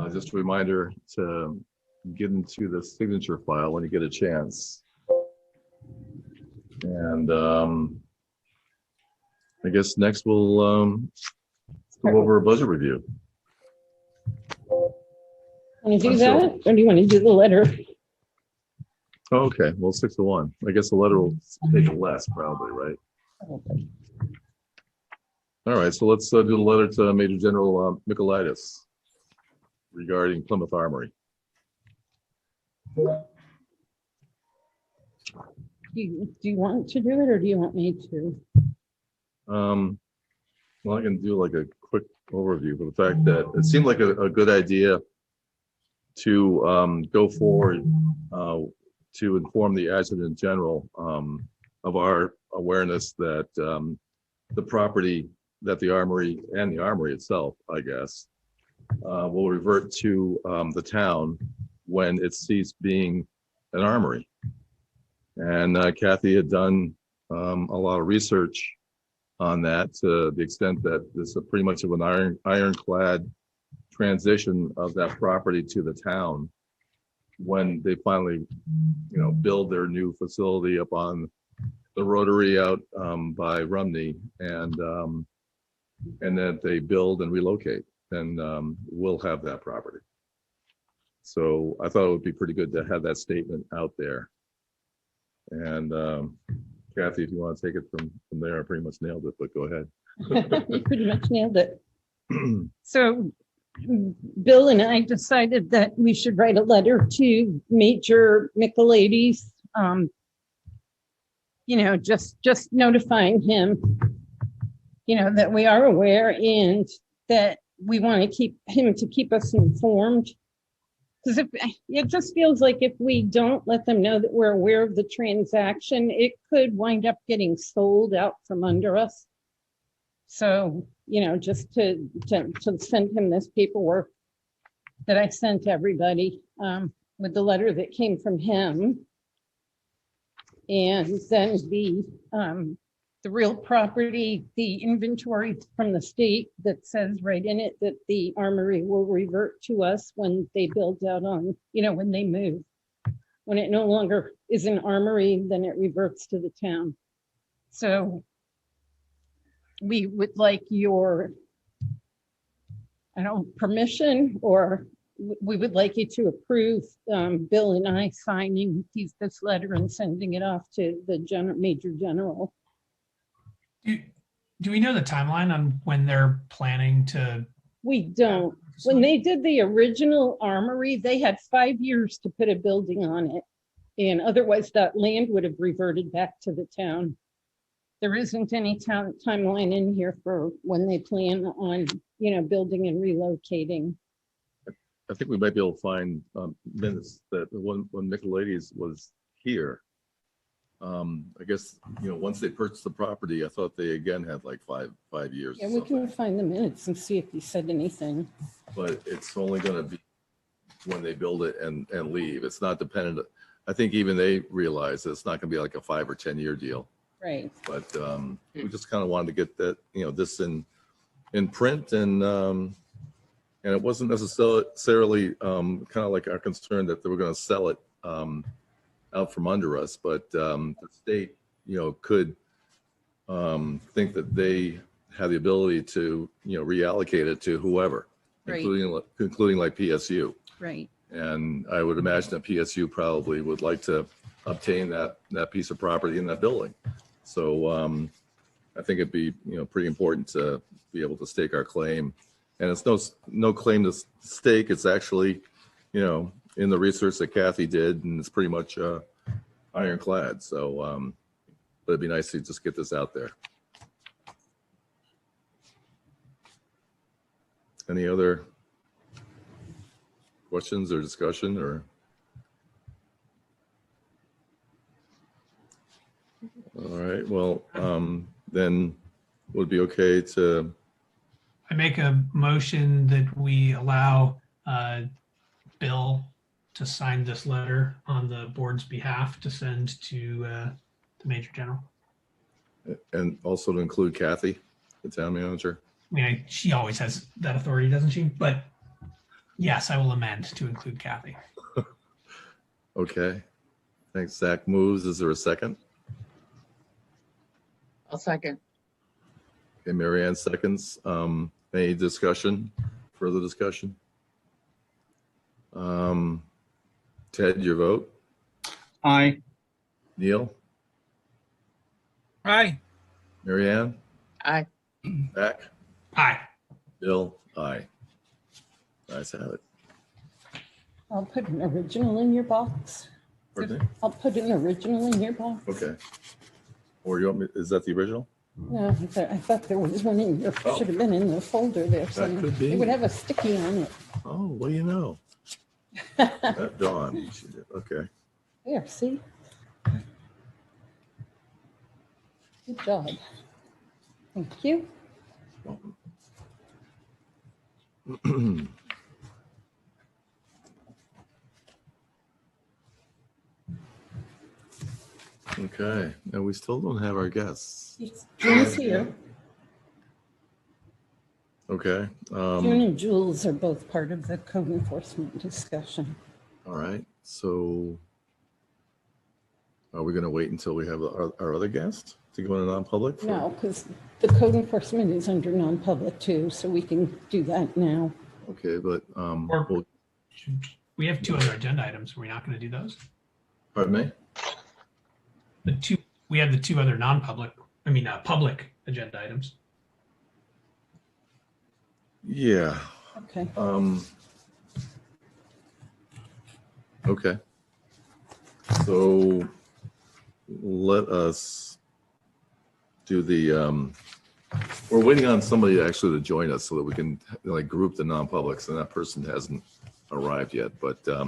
Just a reminder to get into the signature file when you get a chance. And I guess next we'll go over a budget review. Want to do that, or do you want to do the letter? Okay, well, 6 to 1. I guess the letter will take less, probably, right? Okay. All right, so let's do the letter to Major General Michaelitis regarding Plymouth Armory. Do you want to do it, or do you want me to? Well, I can do like a quick overview for the fact that it seemed like a good idea to go forward to inform the Adjutant General of our awareness that the property that the Armory and the Armory itself, I guess, will revert to the town when it ceased being an armory. And Kathy had done a lot of research on that to the extent that this is pretty much of an ironclad transition of that property to the town when they finally, build their new facility up on the rotary out by Rumney, and that they build and relocate, and we'll have that property. So I thought it would be pretty good to have that statement out there. And Kathy, if you want to take it from there, I pretty much nailed it, but go ahead. You pretty much nailed it. So Bill and I decided that we should write a letter to Major Michaelides, just notifying him, that we are aware and that we want to keep us informed. Because it just feels like if we don't let them know that we're aware of the transaction, it could wind up getting sold out from under us. So, just to send him this paperwork that I sent everybody with the letter that came from him. And then the real property, the inventory from the state that says right in it that the armory will revert to us when they build out on, when they move. When it no longer is an armory, then it reverts to the town. So we would like your, permission, or we would like you to approve Bill and I signing this letter and sending it off to the Major General. Do we know the timeline on when they're planning to? We don't. When they did the original armory, they had 5 years to put a building on it. And otherwise that land would have reverted back to the town. There isn't any timeline in here for when they plan on, building and relocating. I think we might be able to find minutes that when Michaelides was here. I guess, once they purchased the property, I thought they again had like five years. Yeah, we can find the minutes and see if he said anything. But it's only going to be when they build it and leave. It's not dependent. I think even they realize that it's not going to be like a 5 or 10 year deal. Right. But we just kind of wanted to get that, this in print, and it wasn't necessarily kind of like our concern that they were going to sell it out from under us, but the state, could think that they have the ability to, reallocate it to whoever, right, including like PSU. Right. And I would imagine that PSU probably would like to obtain that piece of property in that building. So I think it'd be, pretty important to be able to stake our claim. And it's no claim to stake. It's actually, in the research that Kathy did, and it's pretty much ironclad. So, but it'd be nice to just get this out there. Any other questions or discussion, or? All right, well, then would it be okay to? I make a motion that we allow Bill to sign this letter on the board's behalf to send to the Major General. And also to include Kathy, the town manager. I mean, she always has that authority, doesn't she? But Yes, I will amend to include Kathy. Okay. Thanks. Zach moves. Is there a second? I'll second. Okay, Mary Ann seconds. Any discussion, further discussion? Ted, your vote? Aye. Neil? Aye. Mary Ann? Aye. Zach? Aye. Bill? Aye. Nice have it. I'll put an original in your box. Pardon me? I'll put an original in your box. Okay. Or you want me, is that the original? No, I thought there was one in your, Oh. should have been in the folder there. somewhere. could be. It would have a sticky on it. Oh, what do you know? That Dawn. She did. Okay. There, see? Good job. Thank you. Okay, and we still don't have our guests. June's here. Okay, June and Jules are both part of the code enforcement discussion. all right, so are we gonna wait until we have our other guest to go into non-public? No, because the code enforcement is under non-public too, so we can do that now. Okay, but, Or- well, We have two other agenda items. Are we not going to do those? pardon me? We have the two other non-public, public agenda items. Yeah, Okay. okay. So let us do the, we're waiting on somebody actually to join us so that we can like group the non-publics, and that person hasn't arrived yet. But yeah,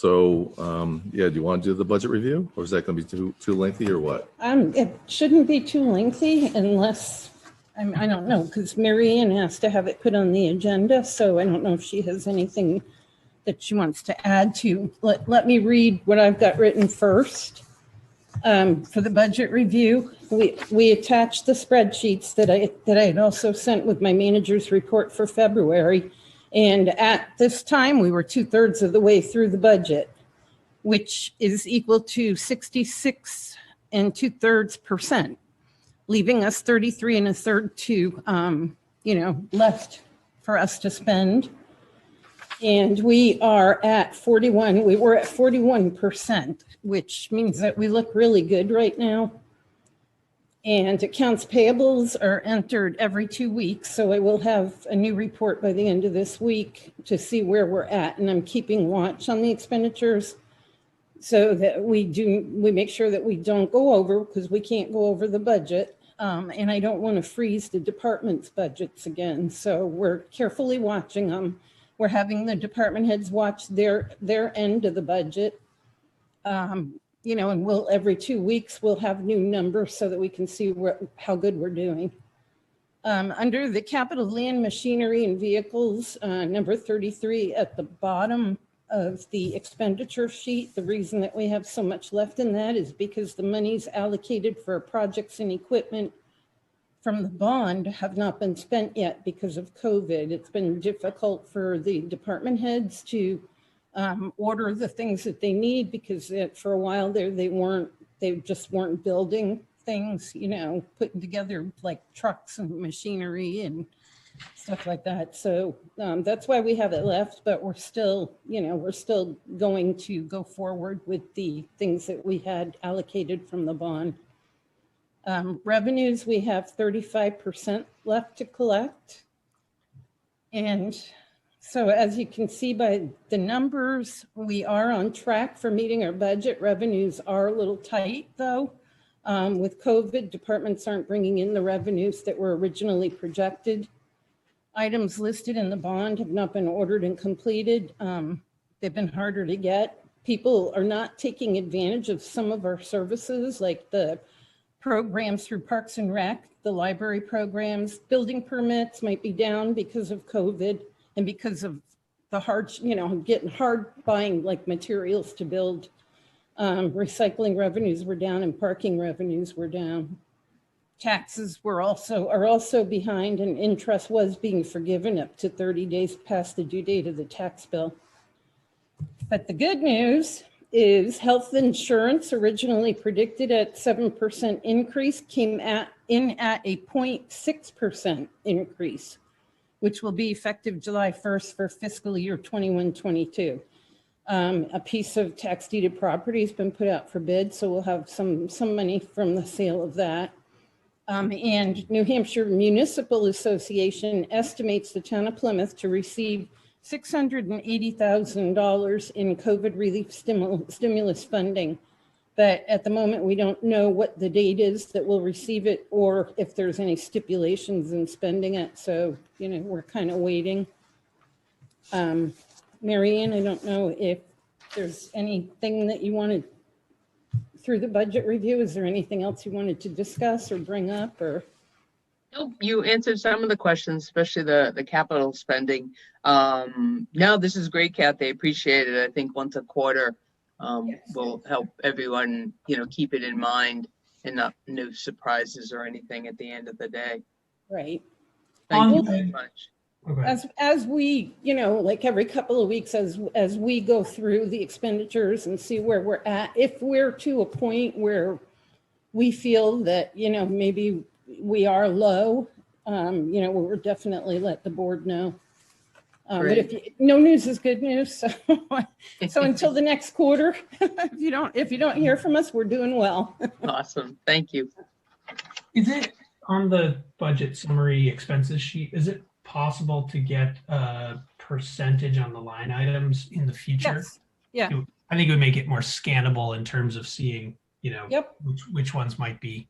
do you want to do the budget review, or is that going to be too lengthy, or what? It shouldn't be too lengthy unless, I don't know, because Mary Ann has to have it put on the agenda, so I don't know if she has anything that she wants to add to. Let me read what I've got written first. For the budget review, we attached the spreadsheets that I had also sent with my manager's report for February. And at this time, we were 2/3 of the way through the budget, which is equal to 66 2/3%, leaving us 33 1/3 to, left for us to spend. And we are at 41, we were at 41%, which means that we look really good right now. And accounts payables are entered every 2 weeks. So I will have a new report by the end of this week to see where we're at. And I'm keeping watch on the expenditures so that we make sure that we don't go over, because we can't go over the budget. And I don't want to freeze the department's budgets again. So we're carefully watching them. We're having the department heads watch their end of the budget. And every 2 weeks, we'll have new numbers so that we can see how good we're doing. Under the capital land, machinery, and vehicles, number 33 at the bottom of the expenditure sheet, the reason that we have so much left in that is because the monies allocated for projects and equipment from the bond have not been spent yet because of COVID. It's been difficult for the department heads to order the things that they need, because for a while there they just weren't building things, putting together like trucks and machinery and stuff like that. So that's why we have it left, but we're still going to go forward with the things that we had allocated from the bond. Revenues, we have 35% left to collect. And so as you can see by the numbers, we are on track for meeting our budget. Revenues are a little tight though. With COVID, departments aren't bringing in the revenues that were originally projected. Items listed in the bond have not been ordered and completed. They've been harder to get. People are not taking advantage of some of our services, like the programs through Parks and Rec, the library programs. Building permits might be down because of COVID and because of the getting hard buying like materials to build. Recycling revenues were down and parking revenues were down. taxes are also behind, and interest was being forgiven up to 30 days past the due date of the tax bill. But the good news is health insurance, originally predicted at 7% increase, came in at a 0.6% increase, which will be effective July 1st for fiscal year 21-22. A piece of tax deeded property has been put out for bid, so we'll have some money from the sale of that. And New Hampshire Municipal Association estimates the town of Plymouth to receive $680,000 in COVID relief stimulus funding. But at the moment, we don't know what the date is that we'll receive it or if there's any stipulations in spending it. So, we're kind of waiting. Mary Ann, I don't know if there's anything that you wanted through the budget review. Is there anything else you wanted to discuss or bring up or? Nope, you answered some of the questions, especially the capital spending. No, this is great, Kathy. I appreciate it. I think once a quarter will help everyone, keep it in mind and not new surprises or anything at the end of the day. Right. Thank you very much. Okay. As we, like every couple of weeks, as we go through the expenditures and see where we're at, if we're to a point where we feel that, maybe we are low, we'll definitely let the board know. But no news is good news. So until the next quarter, if you don't hear from us, we're doing well. Awesome. Thank you. Is it on the budget summary expenses sheet? Is it possible to get a percentage on the line items in the future? Yes. Yeah. I think it would make it more scannable in terms of seeing, Yep. which ones might be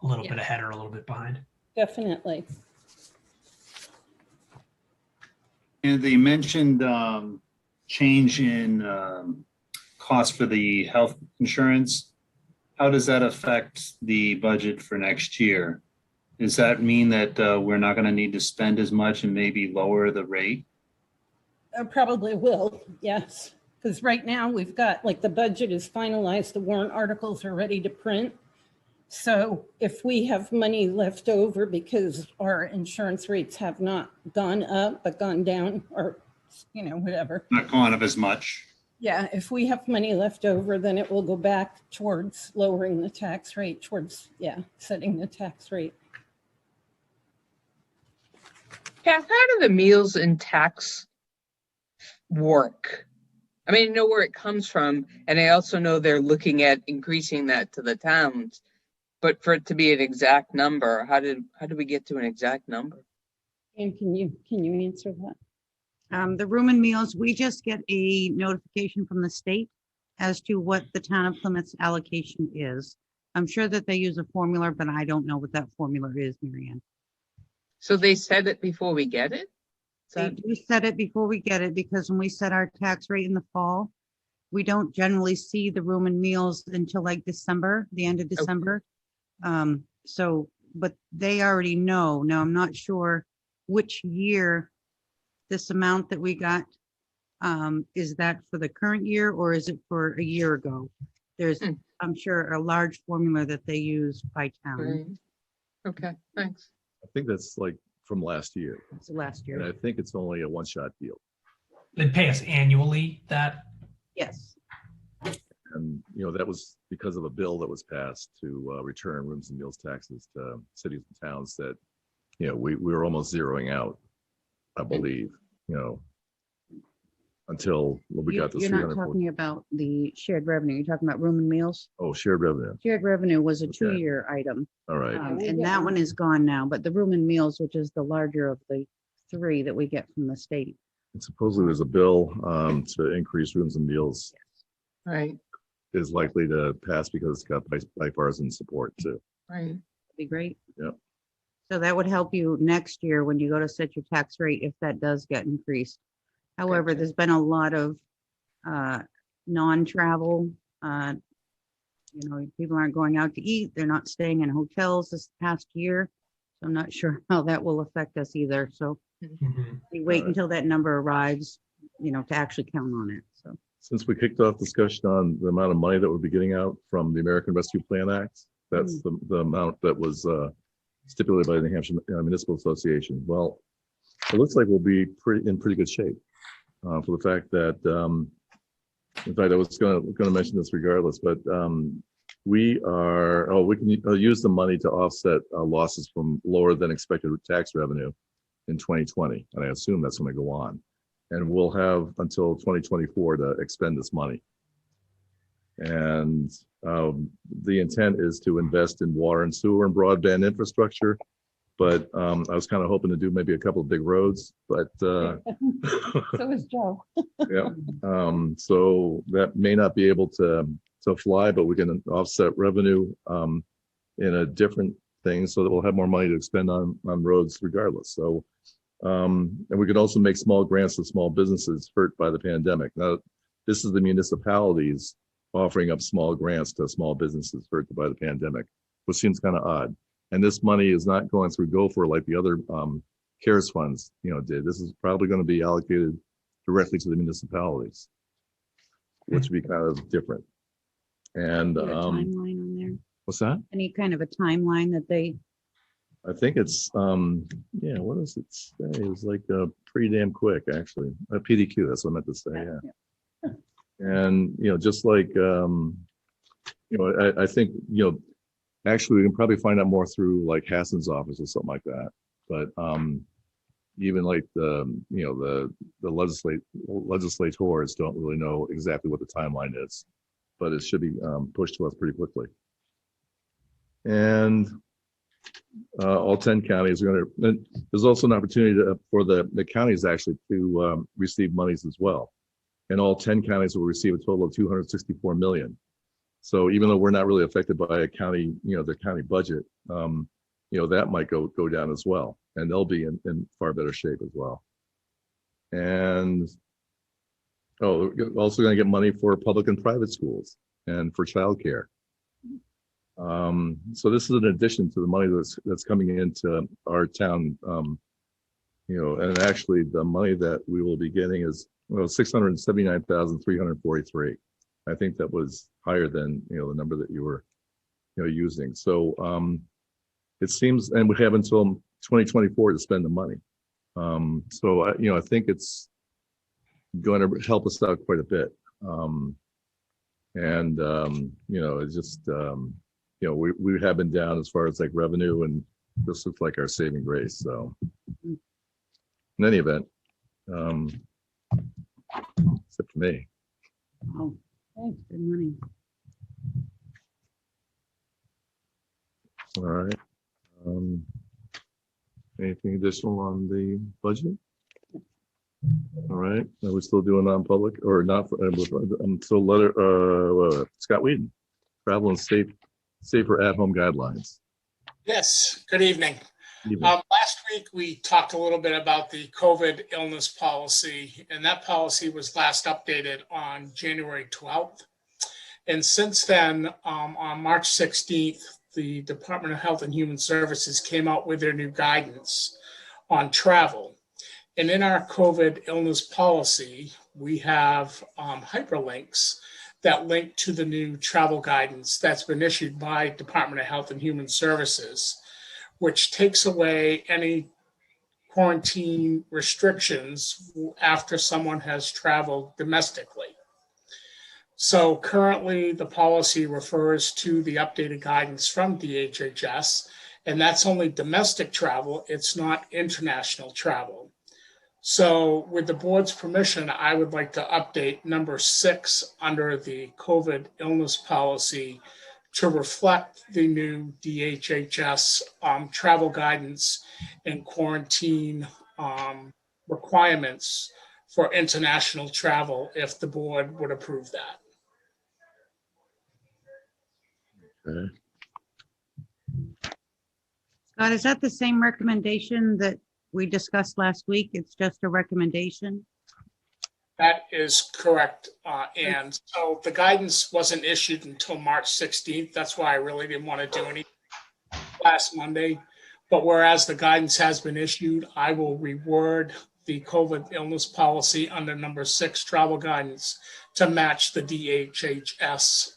a little Yeah. bit ahead or a little bit behind. Definitely. And they mentioned change in cost for the health insurance. How does that affect the budget for next year? Does that mean that we're not going to need to spend as much and maybe lower the rate? Probably will, yes. Because right now we've got, the budget is finalized, the warrant articles are ready to print. So if we have money left over because our insurance rates have not gone up, but gone down or, whatever. Not going up as much. Yeah, if we have money left over, then it will go back towards lowering the tax rate, setting the tax rate. Kath, how do the meals and tax work? I mean, I know where it comes from, and I also know they're looking at increasing that to the towns. But for it to be an exact number, how did we get to an exact number? And can you answer that? The room and meals, we just get a notification from the state as to what the town of Plymouth's allocation is. I'm sure that they use a formula, but I don't know what that formula is, Mary Ann. So they said it before we get it? They do set it before we get it, because when we set our tax rate in the fall, we don't generally see the room and meals until December, the end of December. But they already know. Now, I'm not sure which year this amount that we got, is that for the current year or is it for a year ago? There's, I'm sure, a large formula that they use by town. Right. Okay, thanks. I think that's from last year. It's last And year. I think it's only a one-shot deal. They pay us annually that. Yes. And, that was because of a bill that was passed to return rooms and meals taxes to cities and towns that, we were almost zeroing out, I believe, until we got the You're not 340. talking about the shared revenue. You're talking about room and meals. Oh, shared revenue. Shared revenue was a Okay. 2-year item. All right. And that one is gone now, but the room and meals, which is the larger of the 3 that we get from the state. And supposedly there's a bill to increase rooms and meals Right, is likely to pass because it's got bipartisan support too. right. That'd be great. Yep. So that would help you next year when you go to set your tax rate if that does get increased. However, Gotcha. there's been a lot of non-travel. People aren't going out to eat. They're not staying in hotels this past year. So I'm not sure how that will affect us either. So Mhm. we wait Right. until that number arrives, to actually count on it. So Since we kicked off discussion on the amount of money that we'll be getting out from the American Rescue Plan Act, That's the amount that was stipulated by the New Hampshire Municipal Association. Well, it looks like we'll be in pretty good shape for the fact that, in fact, I was going to mention this regardless, but we can use the money to offset losses from lower than expected tax revenue in 2020, and I assume that's going to go on. And we'll have until 2024 to expend this money. And the intent is to invest in water and sewer and broadband infrastructure. But I was kind of hoping to do maybe a couple of big roads, but So is Joe. yeah. So that may not be able to fly, but we can offset revenue in a different thing so that we'll have more money to expend on roads regardless. So, and we can also make small grants to small businesses hurt by the pandemic. Now, this is the municipalities offering up small grants to small businesses hurt by the pandemic, which seems kind of odd. And this money is not going through Gopher like the other CARES funds, did. This is probably going to be allocated directly to the municipalities, which would be kind of different. And Is there a timeline on there? what's that? Any kind of a timeline that they, I think it's yeah. What does it say? It was like pretty damn quick, actually. PDQ. That's what I meant to say. Yeah. And just like I think actually, we can probably find out more through like Hassan's office or something like that. But even like the legislators don't really know exactly what the timeline is, but it should be pushed to us pretty quickly. And all 10 counties are going to. There's also an opportunity for the counties actually to receive monies as well, and all 10 counties will receive a total of $264 million. So even though we're not really affected by a county, their county budget, that might go down as well, and they'll be in far better shape as well. And we're also going to get money for public and private schools and for childcare. So this is an addition to the money that's coming into our town. And actually the money that we will be getting is $679,343. I think that was higher than the number that you were using. So it seems, and we have until 2024 to spend the money. So I think it's going to help us out quite a bit. It's just we have been down as far as like revenue, and this looks like our saving grace. So in any event, except for me. oh, thanks, good money. All right. Anything additional on the budget? All right. Are we still doing non-public or not? I'm still Scott Whedon, travel and safer at-home guidelines. Yes, good evening. Evening. Last week, we talked a little bit about the COVID illness policy, and that policy was last updated on January 12th. And since then, on March 16th, the Department of Health and Human Services came out with their new guidance on travel. And in our COVID illness policy, we have hyperlinks that link to the new travel guidance that's been issued by Department of Health and Human Services, which takes away any quarantine restrictions after someone has traveled domestically. So currently the policy refers to the updated guidance from DHHS, and that's only domestic travel. It's not international travel. So with the board's permission, I would like to update number 6 under the COVID illness policy to reflect the new DHHS travel guidance and quarantine requirements for international travel, if the board would approve that. Okay. Scott, is that the same recommendation that we discussed last week? It's just a recommendation? That is correct. And so the guidance wasn't issued until March 16th. That's why I really didn't want to do anything last Monday. But whereas the guidance has been issued, I will reword the COVID illness policy under number 6 travel guidance to match the DHHS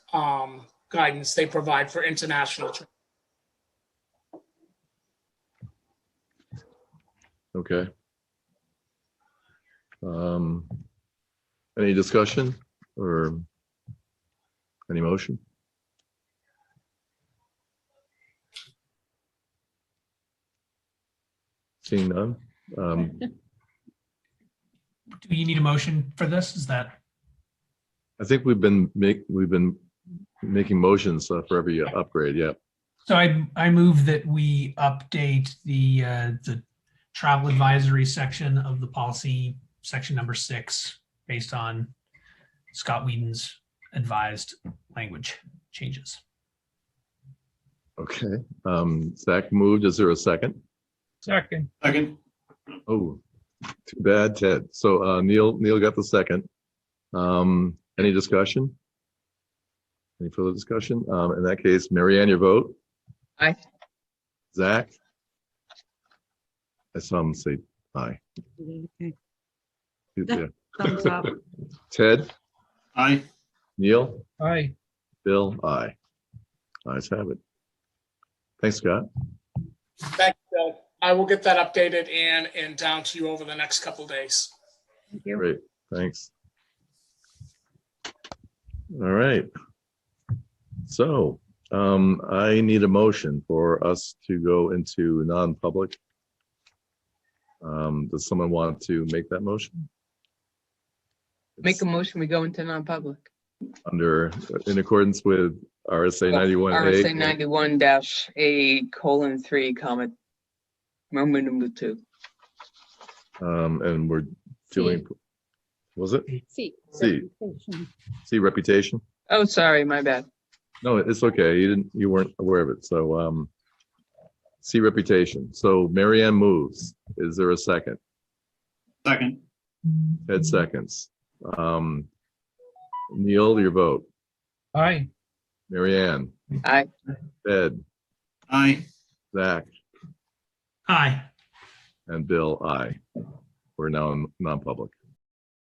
guidance they provide for international travel. Okay. Any discussion or any motion? Seeing none. Do you need a motion for this? Is that? I think we've been making motions for every upgrade. Yeah. So I move that we update the travel advisory section of the policy, section number 6, based on Scott Whedon's advised language changes. Okay. Zach moved. Is there a second? Second. Second. Oh, too bad, Ted. So Neil got the second. Any discussion? Any further discussion? In that case, Mary Ann, your vote. Aye. Zach? I saw him say aye. Okay. Yeah. Thumbs up. Ted? Aye. Neil? Aye. Bill? Aye. Ayes have it. Thanks, Scott. Thank you, Bill. I will get that updated and down to you over the next couple of days. Thank you. Great, thanks. All right. So I need a motion for us to go into non-public. Does someone want to make that motion? Make a motion, we go into non-public. In accordance with RSA 91A. RSA 91-A:3, comma, Roman number 2. And we're doing, was it? See. C. C, reputation? Oh, sorry, my bad. No, it's okay. You weren't aware of it. So C, reputation. So Mary Ann moves. Is there a second? Second. Ed seconds. Neil, your vote. Aye. Mary Ann, Aye. Ed, Aye. Zach, Aye. and Bill, aye. We're now in non-public.